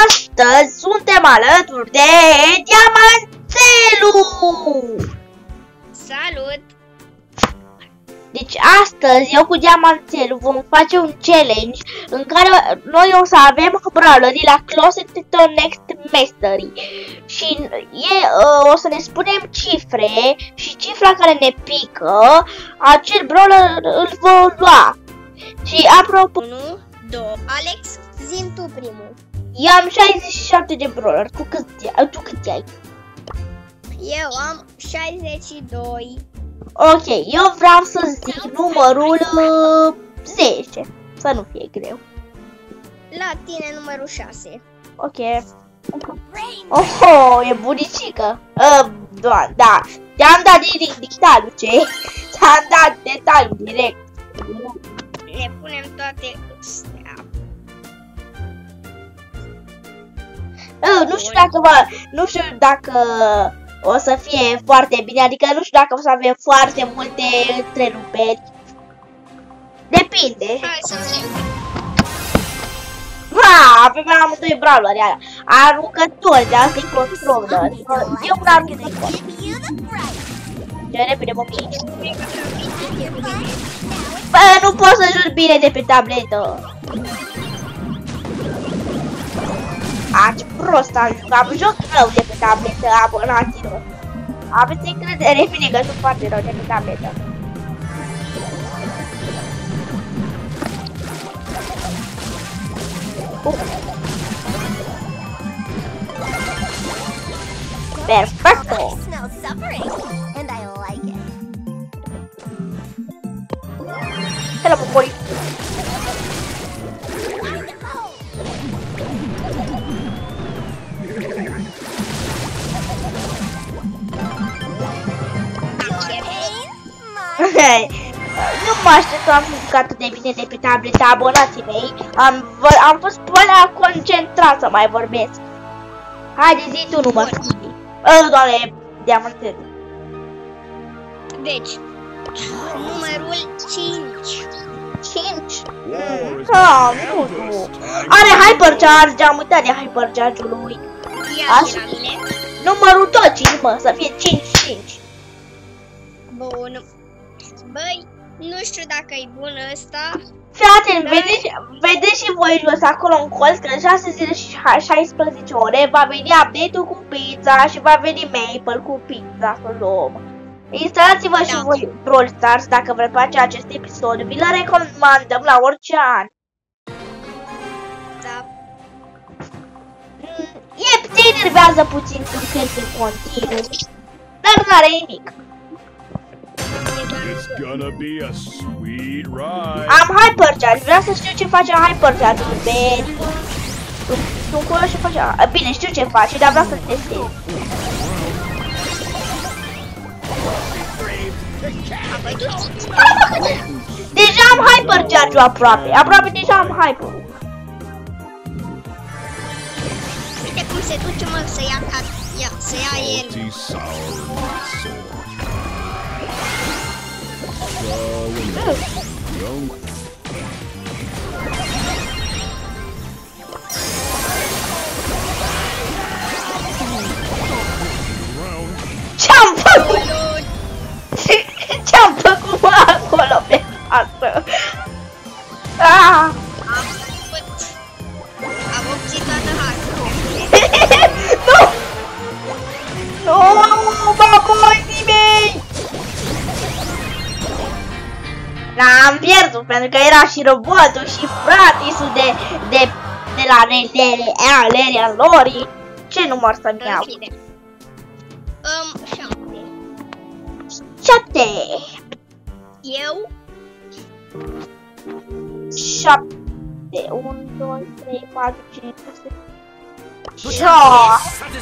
Astăzi suntem alături de Diamanțelu! Salut! Deci astăzi eu cu Diamanțelu vom face un challenge în care noi o să avem brawlerii la Closet to Next Mastery. Și o să ne spunem cifre și cifra care ne pică, acel brawler îl vom lua. Și apropo... 1, 2, Alex, zi-mi tu primul. Eu am 67 de brawler, tu câți ai? Eu am 62. Ok, eu vreau să zic numărul 10, să nu fie greu. La tine numărul 6. Ok. Oh, e bunicică. Da. Te-am dat direct dictatul, ce? Te-am dat detaliul direct. Ne punem toate astea. Nu știu dacă o să fie foarte bine, adică nu știu dacă o să avem foarte multe întreruperi. Depinde. Hai să vedem. Avem amândoi brawleri aia. Aruncători, de asta e controller. Eu un aruncător. Ce repede, mămii. Bă, nu pot să joc bine de pe tabletă. Ce prost am joc rău de pe tabletă, abonaților. Aveți încredere, bine că sunt foarte rău de pe tabletă. Perfecto! Hello, boy. Nu mă așteptam să zic atât de bine de pe tableta, abonații mei. Am fost până concentrat să mai vorbesc. Haide, zi tu numărul. Doamne, Diamanțelu. Deci, numărul 5. 5? Nu. Are Hypercharge, am uitat de Hypercharge-ul lui. Ia la mine. Numărul tot 5, mă, să fie 5. Bun. Băi, nu știu dacă e bun ăsta. Fii atent, vedeți și voi jos acolo în colț că în 6 zile și 16 ore va veni update-ul cu pizza și va veni Maple cu pizza să luăm. Instalați-vă și voi Brawl Stars dacă vreți face acest episod. Vi-l recomandăm la orice an. Da. Te enervează puțin când cânti în continuu, dar n-are nimic. It's gonna be a sweet ride. Am Hypercharge, vreau să știu ce face Hypercharge pe... Sunt curios ce face... Bine, știu ce face, dar vreau să-l testez. Deja am Hypercharge-ul aproape deja am Hyper-ul. Uite cum se duce, mă, să ia el. Ce-am făcut? Ce-am făcut, mă, acolo pe față? Am obținut toată harta. Nu, baboții mei! Am pierdut pentru că era și robotul și fratisul de la Alerian Lori. Ce număr să-mi iau? 7. Eu? 7. 1, 2, 3, 4, 5, 6.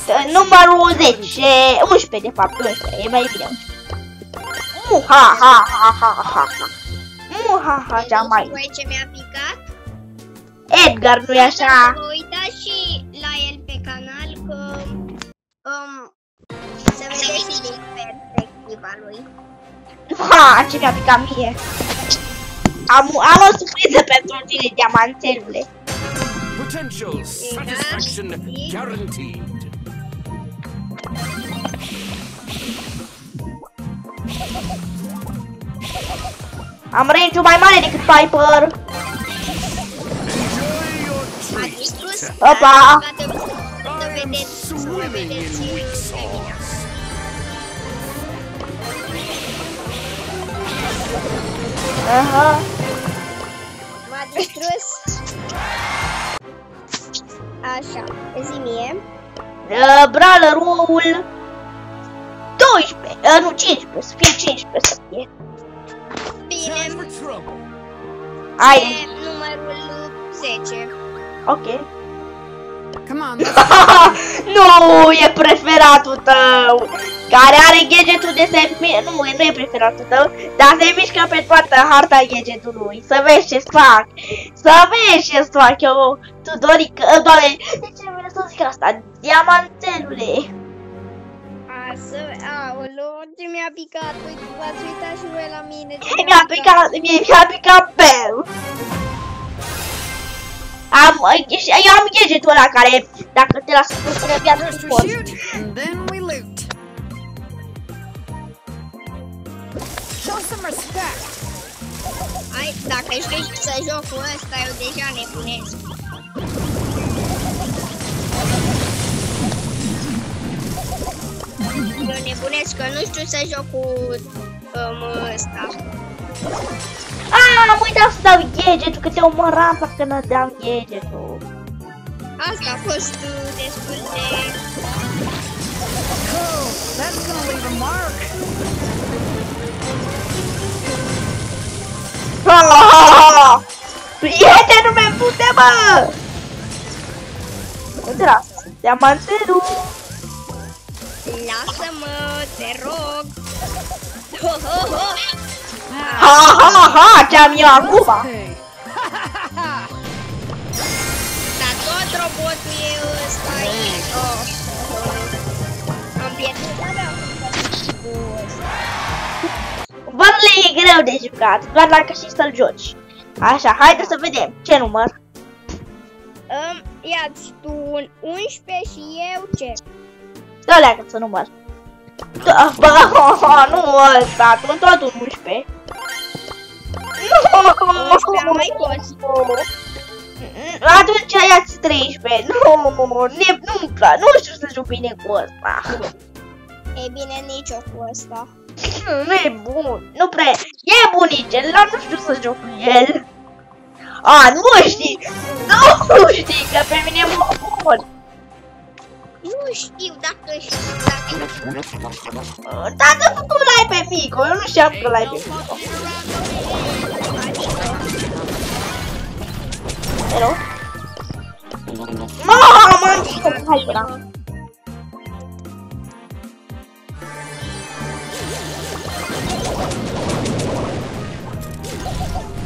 6. Numărul 10. 11 de fapt, 11. E mai bine. Ce-am mai... Voi ce mi-a picat? Edgar, nu-i așa? Uitați și la el pe canal că... să vedeți și din perspectiva lui. Ce mi-a picat mie. Am o surpriză pentru tine, Diamanțelule. potential. Satisfaction guaranteed. Am range-ul mai mare decât Piper. M-a distrus. Opa! Să vedeți. Aha. M-a distrus. Așa, zi mie. Brawler-ul 12, nu 15, să fie 15 să fie. Bine, Hai. e numărul 10. Ok. Come on. Nu, e preferatul tău. Care are gadgetul de se mișcă. Nu e preferatul tău, dar se mișcă pe toată harta gadgetului. Să vezi ce fac. Să vezi ce fac eu, Tudorica. Doamne, de ce nu vine să zic asta? Diamantelule. Aoleu, ce mi-a picat? V-ați uitat și voi la mine. Mi-a picat bel. Eu am gadgetul ăla care, dacă te lasă să spună viață, First nu we poți. shoot, and then we loot. Show some respect. Hai, dacă știi să joc cu ăsta, eu deja nebunesc. Eu nebunesc că nu știu să joc cu ăsta. Am uitat să dau gadgetul, că te omăram dacă nu dau gadgetul. Asta a fost destul de... Cool. That's gonna leave a mark. Prietenu meu, pute, mă! Uite la diamantelul. Lasă-mă, te rog! Ho, ho, ho! Ha, ha, ha, ce-am eu acum? Hey. Dar tot robotul e ăsta aici. Oh. Am pierdut, n-aveam cu ăsta. Bărle e greu de jucat, doar dacă știi să-l joci. Așa, haide să vedem. Ce număr? Ia-ți tu un 11 și eu ce? Dă-leagă să număr. Bă, nu ăsta, tu tot un 11. Nu, mai cost. Atunci ia-ți 13. Nu știu să joc bine cu ăsta. E bine, nici eu cu ăsta. Nu e bun, nu prea e bunicel, dar nu știu să joc cu el. A, nu știi, nu știi că pe mine mă omor. Nu știu dacă știu, Tată, tu l-ai pe Mico, eu nu știam că l-ai pe Mico. Hello? Mamă, hai până.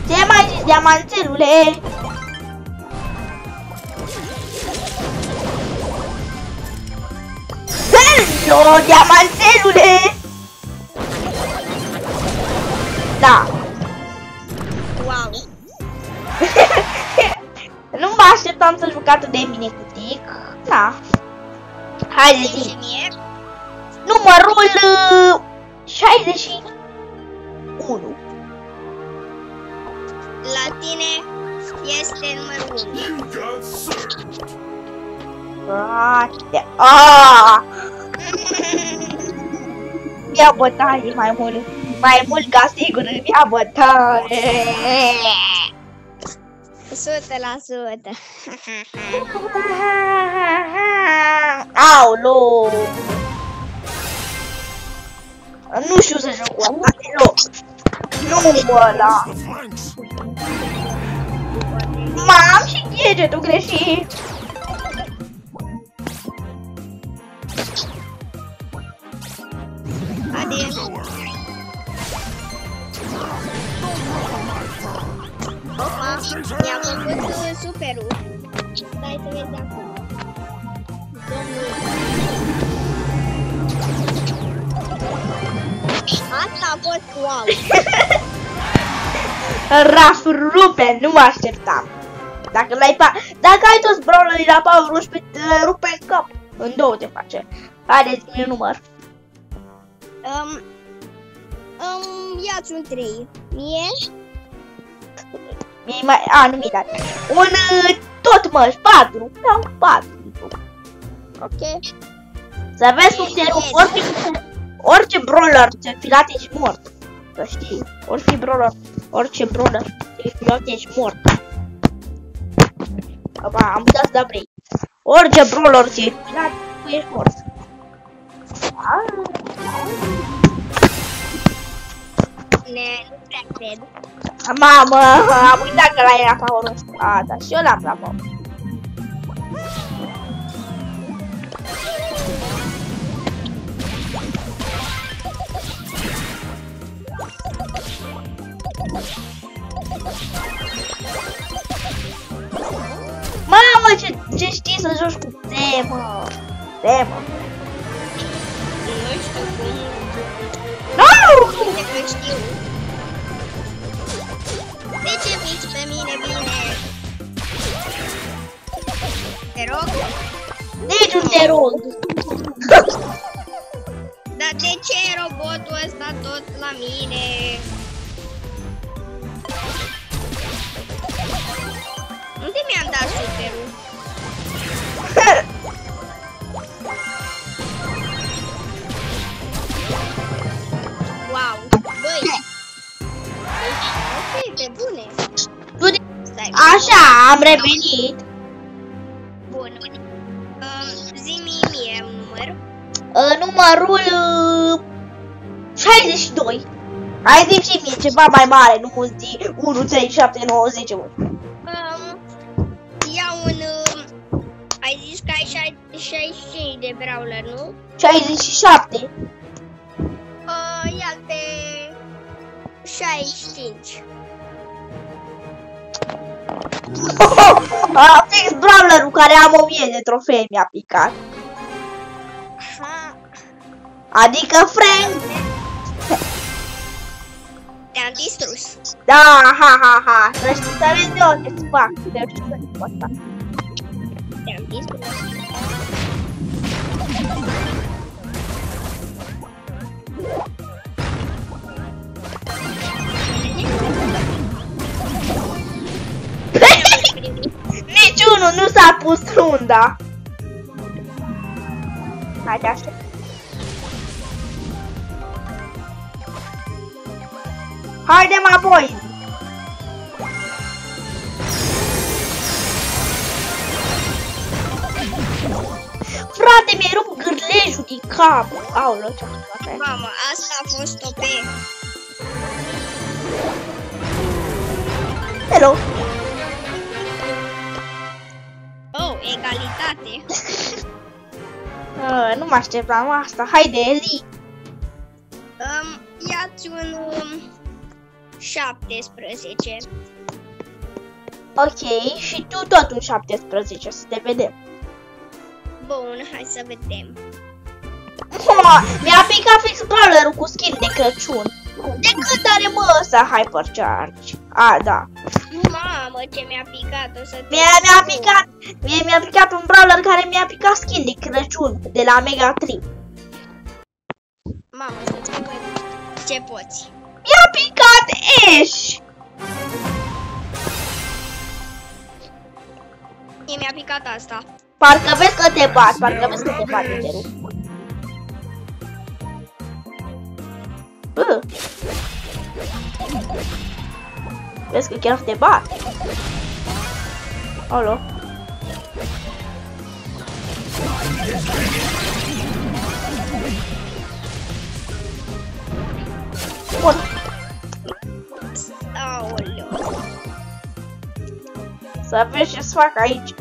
Ce mai zici, diamantelule? Hello, diamantelule! Da. wow. Nu mă așteptam să joc atât de bine cu Tic. Da. Haide, zi. Și mie? Numărul 61. La tine este numărul 1. You got served. Frate. Aaaa! Mi-a bătaie mai mult. Mai mult ca sigur mi-a bătaie. 100%. Aolo! Nu știu să joc cu asta deloc. Nu ăla. The flanks. Mam și gadgetul greșit. Adio. Opa, mi-a făcut superul. Stai să vezi acum. Domnul. Asta a fost wow. Raf rupe, nu mă așteptam. Dacă ai toți brawlerii la Power 11, te rupe în cap. În două te face. Haideți-mi un număr. Ia-ți un 3. Mie? Mie mai... nu mi-ai dat. Un... tot mă, 4. Da, un 4. Ok. Să vezi cum te rup. Orice brawler te-a filat ești mort. Să știi. Orice brawler te-a filat ești mort. Am dat să vrei. Orice brawler te-a filat, tu ești mort. Nu prea cred. Mamă, am uitat că la era Power 11. Da, și eu l-am la Power. Mamă, ce știi să joci cu temă. Temă. Nu știu cum. Nu! Uite că știu. De ce mici pe mine bine? Te rog? Nici nu te rog. Dar de ce robotul ăsta tot la mine? Unde mi-am dat superul? Wow, băi! Ok, pe bune! Așa, am revenit. Bun. Zi-mi mie un număr. Numărul 62. Hai zi și mie ceva mai mare, nu zi 1, 3, 7, 9, 10. Ia un... ai zis că ai 65 de brawler, nu? 67. Ia pe 65. Fix brawlerul care am 1000 de trofei mi-a picat. Aha. Adică Frank. Te-am distrus. Da, ha. Să știi să vezi de unde îți fac. Te-am distrus. Niciunul nu s-a pus runda. Haide așa. Haide mă, boys! Frate, mi-ai rupt gârlejul din cap. Aoleu, ce-am făcut? Mamă, asta a fost OP. Hello! Oh, egalitate. Nu mă așteptam asta. Haide, Eli! Ia-ți un 17. Ok, și tu tot un 17, să te vedem. Bun, hai să vedem. Mi-a picat fix brawlerul cu skin de Crăciun. De când are mă ăsta Hypercharge? Da. Mamă, ce mi-a picat, o să te... Mi-a picat un brawler care mi-a picat skin de Crăciun de la Mega 3. Mamă, să te văd ce poți. Mi-a picat Ash! Mie mi-a picat asta. Parcă vezi că te bat, te rup. Vezi că chiar te bat. Alo. Bun. Aoleu. Să vezi ce-ți fac aici.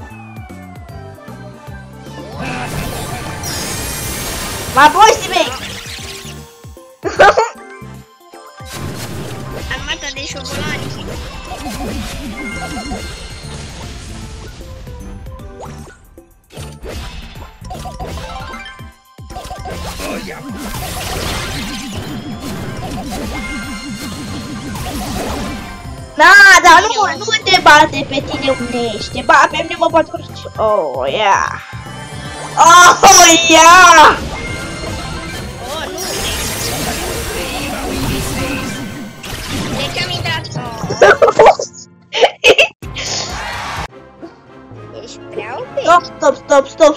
Mă boisi mei! Armata de șobolani. Da, dar nu te bate pe tine unește, ba, pe mine mă bat cu... Oh, yeah! Oh, yeah! Oh, nu de ce am intrat? Ești prea OP. Stop!